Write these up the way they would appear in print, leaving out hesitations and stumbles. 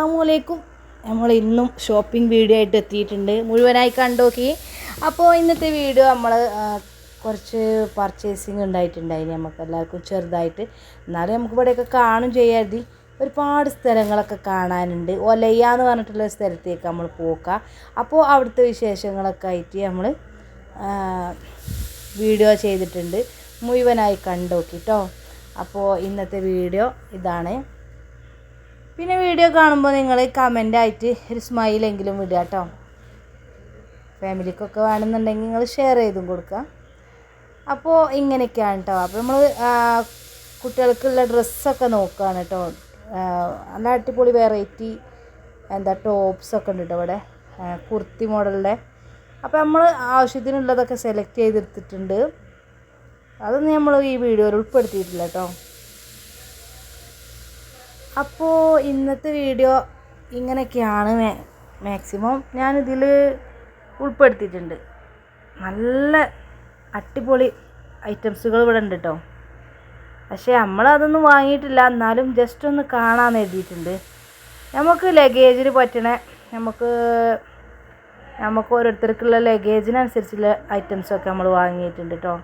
അസ്സലാമു നമ്മൾ ഇന്നും ഷോപ്പിംഗ് വീഡിയോ ആയിട്ട് എത്തിയിട്ടുണ്ട്. മുഴുവനായി കണ്ടോക്കി. അപ്പോൾ ഇന്നത്തെ വീഡിയോ നമ്മൾ കുറച്ച് പർച്ചേസിങ് ഉണ്ടായിട്ടുണ്ടായിന് നമുക്ക് എല്ലാവർക്കും ചെറുതായിട്ട്. എന്നാലും നമുക്ക് ഇവിടെയൊക്കെ കാണും ചെയ്യാതി ഒരുപാട് സ്ഥലങ്ങളൊക്കെ കാണാനുണ്ട്. ഒലയ്യ എന്ന് പറഞ്ഞിട്ടുള്ള സ്ഥലത്തേക്ക് നമ്മൾ പോക്കാം. അപ്പോൾ അവിടുത്തെ വിശേഷങ്ങളൊക്കെ ആയിട്ട് നമ്മൾ വീഡിയോ ചെയ്തിട്ടുണ്ട്. മുഴുവനായി കണ്ടോക്കി കേട്ടോ. അപ്പോൾ ഇന്നത്തെ വീഡിയോ ഇതാണ്. പിന്നെ വീഡിയോ കാണുമ്പോൾ നിങ്ങൾ കമൻ്റായിട്ട് ഒരു സ്മൈലെങ്കിലും വിടുക കേട്ടോ. ഫാമിലിക്കൊക്കെ വേണമെന്നുണ്ടെങ്കിൽ നിങ്ങൾ ഷെയർ ചെയ്തും കൊടുക്കുക. അപ്പോൾ ഇങ്ങനെയൊക്കെയാണ് കേട്ടോ. അപ്പോൾ നമ്മൾ കുട്ടികൾക്കുള്ള ഡ്രസ്സൊക്കെ നോക്കുകയാണ് കേട്ടോ. നല്ല അടിപൊളി വെറൈറ്റി ടോപ്സൊക്കെ ഉണ്ട് കേട്ടോ ഇവിടെ, കുർത്തി മോഡലിൻ്റെ. അപ്പോൾ നമ്മൾ ആവശ്യത്തിനുള്ളതൊക്കെ സെലക്ട് ചെയ്തെടുത്തിട്ടുണ്ട്. അതൊന്നും നമ്മൾ ഈ വീഡിയോയിൽ ഉൾപ്പെടുത്തിയിട്ടില്ല കേട്ടോ. അപ്പോൾ ഇന്നത്തെ വീഡിയോ ഇങ്ങനെയൊക്കെയാണ്. മാക്സിമം ഞാനിതിൽ ഉൾപ്പെടുത്തിയിട്ടുണ്ട്. നല്ല അടിപൊളി ഐറ്റംസുകൾ ഇവിടെ ഉണ്ട് കേട്ടോ. പക്ഷേ നമ്മളതൊന്നും വാങ്ങിയിട്ടില്ല. എന്നാലും ജസ്റ്റ് ഒന്ന് കാണാമെന്ന് എഴുതിയിട്ടുണ്ട്. നമുക്ക് ലഗേജിന് പറ്റണ നമുക്ക് ഓരോരുത്തർക്കുള്ള ലഗേജിനനുസരിച്ചുള്ള ഐറ്റംസൊക്കെ നമ്മൾ വാങ്ങിയിട്ടുണ്ട് കേട്ടോ.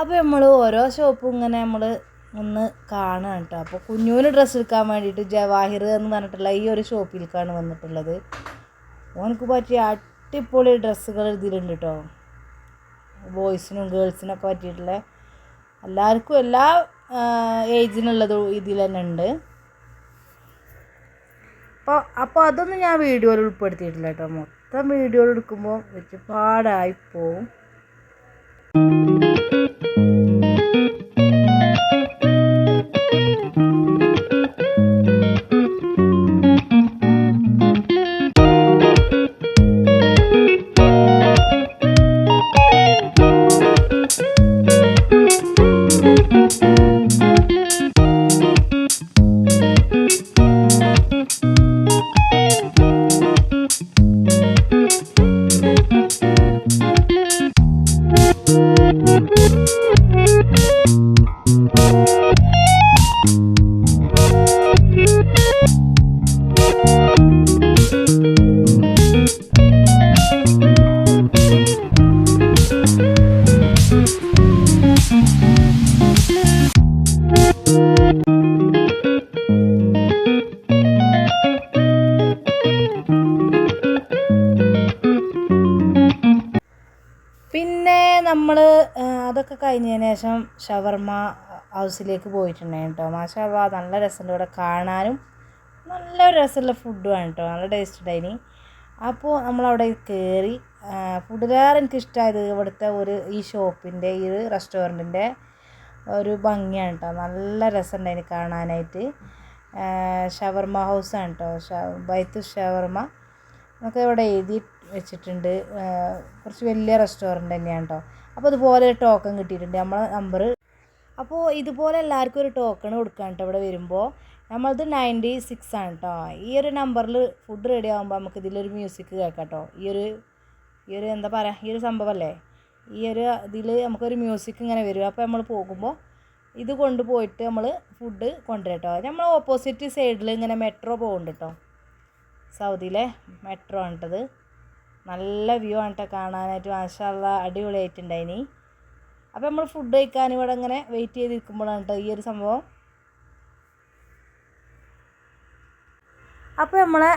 അപ്പോൾ നമ്മൾ ഓരോ ഷോപ്പും ഇങ്ങനെ നമ്മൾ ഒന്ന് കാണുക കേട്ടോ. അപ്പോൾ കുഞ്ഞൂന് ഡ്രസ്സ് എടുക്കാൻ വേണ്ടിയിട്ട് ജവാഹിർ എന്ന് പറഞ്ഞിട്ടുള്ള ഈ ഒരു ഷോപ്പിലേക്കാണ് വന്നിട്ടുള്ളത്. ഓനക്ക് പറ്റിയ അടിപൊളി ഡ്രസ്സുകൾ ഇതിലുണ്ട് കേട്ടോ. ബോയ്സിനും ഗേൾസിനൊക്കെ പറ്റിയിട്ടുള്ള എല്ലാവർക്കും എല്ലാ ഏജിനുള്ളതും ഇതിൽ തന്നെ ഉണ്ട്. അപ്പോൾ അതൊന്നും ഞാൻ വീഡിയോയിൽ ഉൾപ്പെടുത്തിയിട്ടില്ല കേട്ടോ. മൊത്തം വീഡിയോയിൽ എടുക്കുമ്പോൾ ഒരുപാടായിപ്പോവും. പിന്നെ നമ്മൾ അതൊക്കെ കഴിഞ്ഞതിന് ശേഷം ഷവർമ ഹൗസിലേക്ക് പോയിട്ടുണ്ടായിരുന്നു കേട്ടോ. മാഷാ അല്ലാഹ് നല്ല രസമുണ്ട് ഇവിടെ കാണാനും, നല്ല രസമുള്ള ഫുഡുമാണ് കേട്ടോ, നല്ല ടേസ്റ്റ് ഉണ്ടായിന്. അപ്പോൾ നമ്മളവിടെ കയറി. ഫുഡിലേറെ എനിക്കിഷ്ടമായത് ഇവിടുത്തെ ഈ ഷോപ്പിൻ്റെ ഈ ഒരു റെസ്റ്റോറൻറ്റിൻ്റെ ഒരു ഭംഗിയാണ് കേട്ടോ. നല്ല രസമുണ്ടായിന് കാണാനായിട്ട്. ഷവർമ ഹൗസാണ് കേട്ടോ, ബൈത്തു ഷവർമ എന്നൊക്കെ ഇവിടെ എഴുതി വെച്ചിട്ടുണ്ട്. കുറച്ച് വലിയ റെസ്റ്റോറൻറ്റ് തന്നെയാണ് കേട്ടോ. അപ്പോൾ ഇതുപോലെ ഒരു ടോക്കൺ കിട്ടിയിട്ടുണ്ട്, നമ്മളെ നമ്പർ. അപ്പോൾ ഇതുപോലെ എല്ലാവർക്കും ഒരു ടോക്കൺ കൊടുക്കാൻ കേട്ടോ ഇവിടെ വരുമ്പോൾ. നമ്മളത് 96 ആണ് കേട്ടോ. ഈ ഒരു നമ്പറിൽ ഫുഡ് റെഡി ആകുമ്പോൾ നമുക്ക് ഇതിലൊരു മ്യൂസിക് കേൾക്കാം കേട്ടോ. ഈ ഒരു എന്താ പറയുക, ഈ ഒരു സംഭവമല്ലേ, ഈ ഒരു ഇതിൽ നമുക്കൊരു മ്യൂസിക് ഇങ്ങനെ വരും. അപ്പോൾ നമ്മൾ പോകുമ്പോൾ ഇത് കൊണ്ടുപോയിട്ട് നമ്മൾ ഫുഡ് കൊണ്ടുവരാം കേട്ടോ. നമ്മൾ ഓപ്പോസിറ്റ് സൈഡിൽ ഇങ്ങനെ മെട്രോ പോകുന്നുണ്ട് കേട്ടോ. സൗദിയിലെ മെട്രോ ആണിട്ടത്. നല്ല വ്യൂ ആണ് കേട്ടോ കാണാനായിട്ട്. മാഷാ അല്ലാഹ് അടിപൊളിയായിട്ടുണ്ടായിനി. അപ്പോൾ നമ്മൾ ഫുഡ് കഴിക്കാൻ ഇവിടെ ഇങ്ങനെ വെയിറ്റ് ചെയ്തിരിക്കുമ്പോഴാണ് കേട്ടോ ഈ ഒരു സംഭവം. അപ്പോൾ നമ്മളെ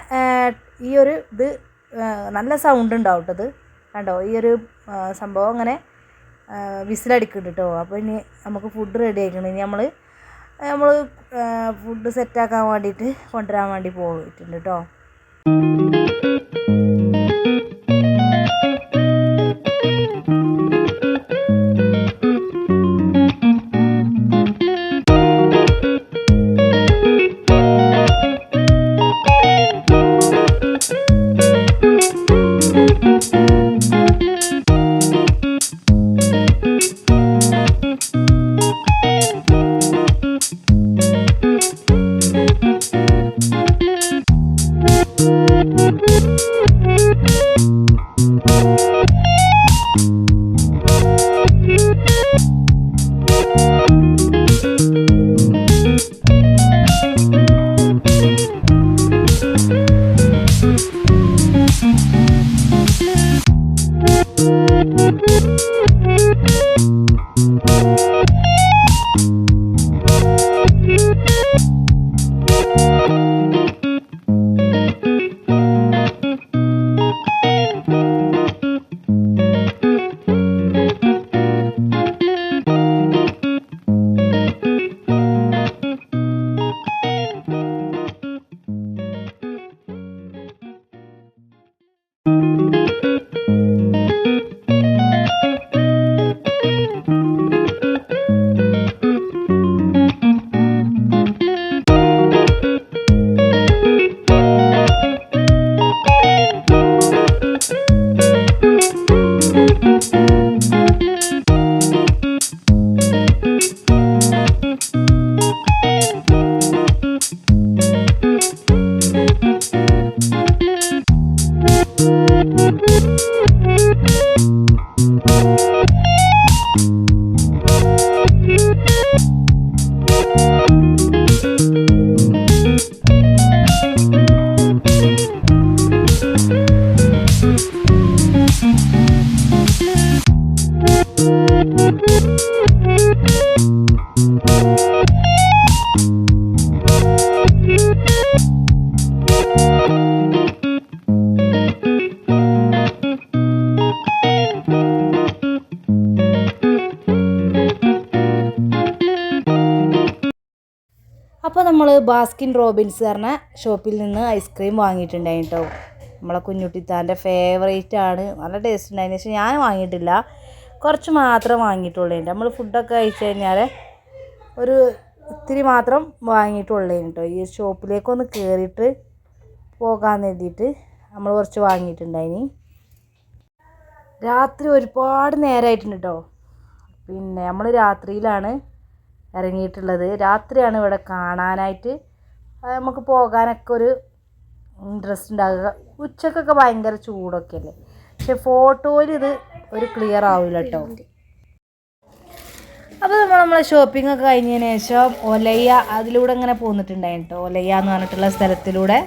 ഈ ഒരു ഇത് നല്ല സൗണ്ട് ഉണ്ടാവും കേട്ടോ. ഇത് കണ്ടോ, ഈ ഒരു സംഭവം അങ്ങനെ വിസിലടിക്കുന്നുണ്ട് കേട്ടോ. അപ്പോൾ ഇനി നമുക്ക് ഫുഡ് റെഡി ആയിക്കണം. ഇനി നമ്മൾ ഫുഡ് സെറ്റാക്കാൻ വേണ്ടിയിട്ട് കൊണ്ടുവരാൻ വേണ്ടി പോയിട്ടുണ്ട് കേട്ടോ. അപ്പോൾ നമ്മൾ ബാസ്കിൻ റോബിൻസ് പറഞ്ഞ ഷോപ്പിൽ നിന്ന് ഐസ്ക്രീം വാങ്ങിയിട്ടുണ്ടായി കേട്ടോ. നമ്മളെ കുഞ്ഞുട്ടിത്താൻ്റെ ഫേവറേറ്റ് ആണ്, നല്ല ടേസ്റ്റ് ഉണ്ടായിരുന്നു. പക്ഷേ ഞാൻ വാങ്ങിയിട്ടില്ല, കുറച്ച് മാത്രം വാങ്ങിയിട്ടുള്ളൂ. നമ്മൾ ഫുഡൊക്കെ കഴിച്ച് കഴിഞ്ഞാൽ ഒരു ഇത്തിരി മാത്രം വാങ്ങിയിട്ടുള്ളൂ കേട്ടോ. ഈ ഷോപ്പിലേക്കൊന്ന് കയറിയിട്ട് പോകാമെന്ന് എഴുതിയിട്ട് നമ്മൾ കുറച്ച് വാങ്ങിയിട്ടുണ്ടായിനി. രാത്രി ഒരുപാട് നേരമായിട്ടുണ്ട് കേട്ടോ. പിന്നെ നമ്മൾ രാത്രിയിലാണ് ഇറങ്ങിയിട്ടുള്ളത്. രാത്രിയാണ് ഇവിടെ കാണാനായിട്ട് നമുക്ക് പോകാനൊക്കെ ഒരു ഇൻട്രസ്റ്റ് ഉണ്ടാകുക. ഉച്ചക്കൊക്കെ ഭയങ്കര ചൂടൊക്കെ അല്ലേ, പക്ഷെ ഫോട്ടോയിൽ ഇത് ഒരു ക്ലിയർ ആവില്ല കേട്ടോ. അപ്പോൾ നമ്മളെ ഷോപ്പിംഗ് ഒക്കെ കഴിഞ്ഞതിന് ശേഷം ഒലയ്യ അതിലൂടെ ഇങ്ങനെ പോന്നിട്ടുണ്ടായി കേട്ടോ. ഒലയ്യ എന്ന് പറഞ്ഞിട്ടുള്ള സ്ഥലത്തിലൂടെ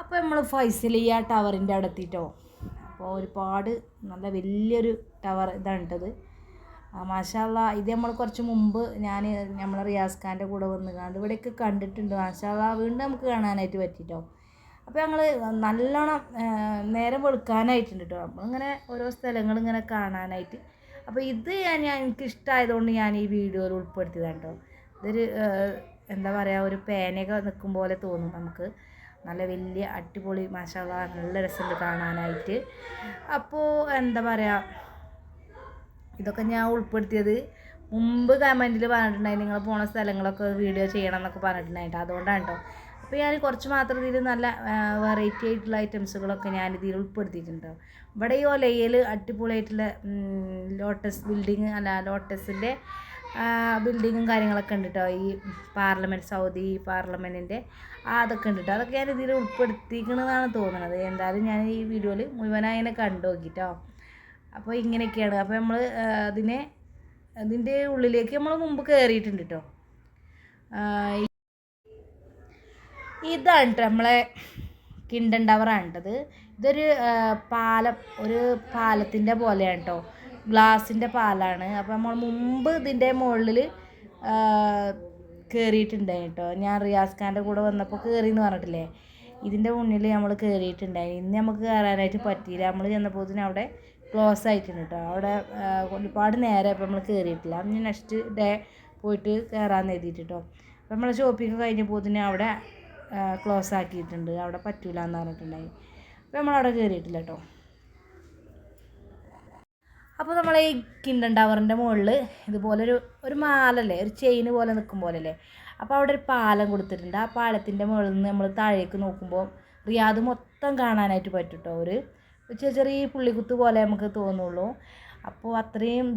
അപ്പോൾ നമ്മൾ ഫൈസലിയ ടവറിൻ്റെ അവിടെ എത്തിയിട്ടോ. അപ്പോൾ ഒരുപാട് നല്ല വലിയൊരു ടവർ ഇതാണ് കേട്ടത്. മാഷാ അല്ലാഹ്, ഇത് നമ്മൾ കുറച്ച് മുമ്പ് നമ്മൾ റിയാസ് ഖാൻ്റെ കൂടെ വന്ന് കണ്ട് ഇവിടെയൊക്കെ കണ്ടിട്ടുണ്ട്. മാഷാ അല്ലാഹ്, വീണ്ടും നമുക്ക് കാണാനായിട്ട് പറ്റിയിട്ടോ. അപ്പോൾ ഞങ്ങൾ നല്ലോണം നേരം വെളുക്കാനായിട്ടുണ്ട് കേട്ടോ. നമ്മളിങ്ങനെ ഓരോ സ്ഥലങ്ങളിങ്ങനെ കാണാനായിട്ട്. അപ്പോൾ ഇത് എനിക്ക് ഇഷ്ടമായതുകൊണ്ട് ഞാൻ ഈ വീഡിയോയിൽ ഉൾപ്പെടുത്തിയതാണ് കേട്ടോ. ഇതൊരു എന്താ പറയുക, ഒരു പേനയൊക്കെ നിൽക്കും പോലെ തോന്നും നമുക്ക്. നല്ല വലിയ അടിപൊളി മാഷാ അല്ലാഹ്, നല്ല രസമുണ്ട് കാണാനായിട്ട്. അപ്പോൾ എന്താ പറയുക, ഇതൊക്കെ ഞാൻ ഉൾപ്പെടുത്തിയത് മുമ്പ് കമൻറ്റിൽ പറഞ്ഞിട്ടുണ്ടായി, നിങ്ങൾ പോണ സ്ഥലങ്ങളൊക്കെ വീഡിയോ ചെയ്യണം എന്നൊക്കെ പറഞ്ഞിട്ടുണ്ടായിട്ട്. അതുകൊണ്ടാണ് കേട്ടോ. അപ്പോൾ ഞാൻ കുറച്ച് മാത്രം ഇതിൽ നല്ല വെറൈറ്റി ആയിട്ടുള്ള ഐറ്റംസുകളൊക്കെ ഞാനിതിൽ ഉൾപ്പെടുത്തിയിട്ടുണ്ട്. ഇവിടെ ഈ ഒലയിൽ അടിപൊളിയായിട്ടുള്ള ലോട്ടസ് ബിൽഡിങ് ലോട്ടസിൻ്റെ ബിൽഡിങ്ങും കാര്യങ്ങളൊക്കെ ഉണ്ട് കേട്ടോ. ഈ പാർലമെൻറ്റ്, സൗദി പാർലമെൻറ്റിൻ്റെ അതൊക്കെ ഉണ്ട് കേട്ടോ. അതൊക്കെ ഞാൻ ഇതിൽ ഉൾപ്പെടുത്തിക്കണമെന്നാണ് തോന്നുന്നത്. എന്തായാലും ഞാൻ ഈ വീഡിയോയിൽ മുഴുവനായി അതിനെ കണ്ടു നോക്കിട്ടോ. അപ്പോൾ ഇങ്ങനെയൊക്കെയാണ്. അപ്പോൾ നമ്മൾ അതിൻ്റെ ഉള്ളിലേക്ക് നമ്മൾ മുമ്പ് കയറിയിട്ടുണ്ട് കേട്ടോ. ഇതാണ് കേട്ടോ നമ്മളെ കിൻഡൻ ടവറാണ് കേട്ടത്. ഇതൊരു ഒരു പാലത്തിൻ്റെ പോലെയാണ് കേട്ടോ, ഗ്ലാസിൻ്റെ പാലാണ്. അപ്പോൾ നമ്മൾ മുമ്പ് ഇതിൻ്റെ മുകളിൽ കയറിയിട്ടുണ്ടായി കേട്ടോ. ഞാൻ റിയാസ് ഖാൻ്റെ കൂടെ വന്നപ്പോൾ കയറിയെന്ന് പറഞ്ഞിട്ടില്ലേ, ഇതിൻ്റെ മുന്നിൽ നമ്മൾ കയറിയിട്ടുണ്ടായി. ഇന്ന് നമുക്ക് കയറാനായിട്ട് പറ്റിയില്ല. നമ്മൾ ചെന്നപ്പോൾ അവിടെ ക്ലോസ് ആയിട്ടുണ്ട് കേട്ടോ. അവിടെ ഒരുപാട് നേരം ഇപ്പോൾ നമ്മൾ കയറിയിട്ടില്ല. ഇനി നെക്സ്റ്റ് ഡേ പോയിട്ട് കയറാമെന്ന് എഴുതിയിട്ട് കേട്ടോ. അപ്പോൾ നമ്മൾ ഷോപ്പിംഗ് കഴിഞ്ഞപ്പോൾ അവിടെ ക്ലോസ് ആക്കിയിട്ടുണ്ട്, അവിടെ പറ്റൂല എന്ന് പറഞ്ഞിട്ടുണ്ടായി. അപ്പോൾ നമ്മളവിടെ കയറിയിട്ടില്ല കേട്ടോ. അപ്പോൾ നമ്മൾ ഈ കിൻഡൻ ടവറിൻ്റെ മുകളിൽ ഇതുപോലൊരു മാലല്ലേ, ഒരു ചെയിൻ പോലെ നിൽക്കും പോലല്ലേ. അപ്പോൾ അവിടെ ഒരു പാലം കൊടുത്തിട്ടുണ്ട്. ആ പാലത്തിൻ്റെ മുകളിൽ നിന്ന് നമ്മൾ താഴേക്ക് നോക്കുമ്പോൾ റിയാദ് മൊത്തം കാണാനായിട്ട് പറ്റും കേട്ടോ. ഒരു ചെറിയ പുള്ളിക്കുത്ത് പോലെ നമുക്ക് തോന്നുള്ളൂ. അപ്പോൾ അത്രയും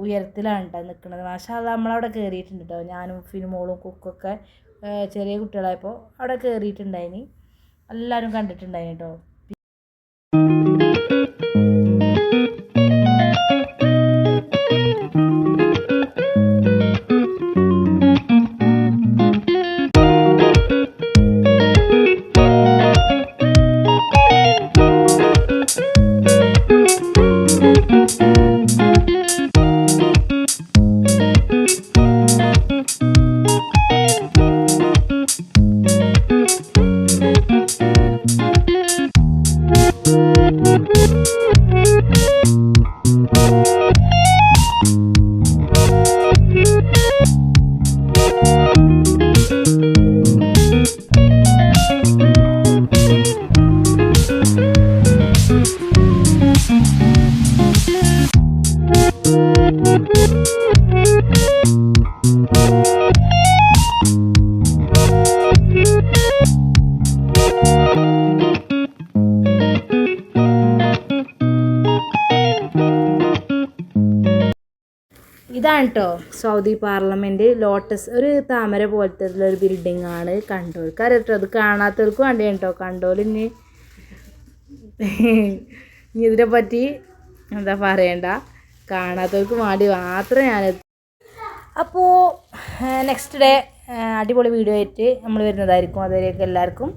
ഉയരത്തിലാണ് കേട്ടോ നിൽക്കുന്നത്. മാഷാ അല്ലാഹ്, നമ്മളവിടെ കയറിയിട്ടുണ്ട് കേട്ടോ. ഞാനും ഫിനുമോളും കുക്കൊക്കെ ചെറിയ കുട്ടികളായപ്പോൾ അവിടെ കയറിയിട്ടുണ്ടായിനി. എല്ലാവരും കണ്ടിട്ടുണ്ടായിന് കേട്ടോ. ഇതാണ് കേട്ടോ സൗദി പാർലമെൻറ്റ്. ലോട്ടസ് ഒരു താമര പോലത്തെ ഒരു ബിൽഡിംഗ് ആണ്. കണ്ടോർക്ക് അറിയട്ടോ, അത് കാണാത്തവർക്കും വേണ്ടിയാണ് കേട്ടോ. കണ്ടോല് ഇനി ഇതിനെപ്പറ്റി എന്താ പറയണ്ട, കാണാത്തവർക്ക് വേണ്ടി മാത്രം ഞാൻ. അപ്പോൾ നെക്സ്റ്റ് ഡേ അടിപൊളി വീഡിയോ ആയിട്ട് നമ്മൾ വരുന്നതായിരിക്കും. അതുവരെയൊക്കെ എല്ലാവർക്കും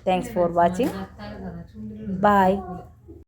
താങ്ക്സ് ഫോർ വാച്ചിങ്. ബൈ.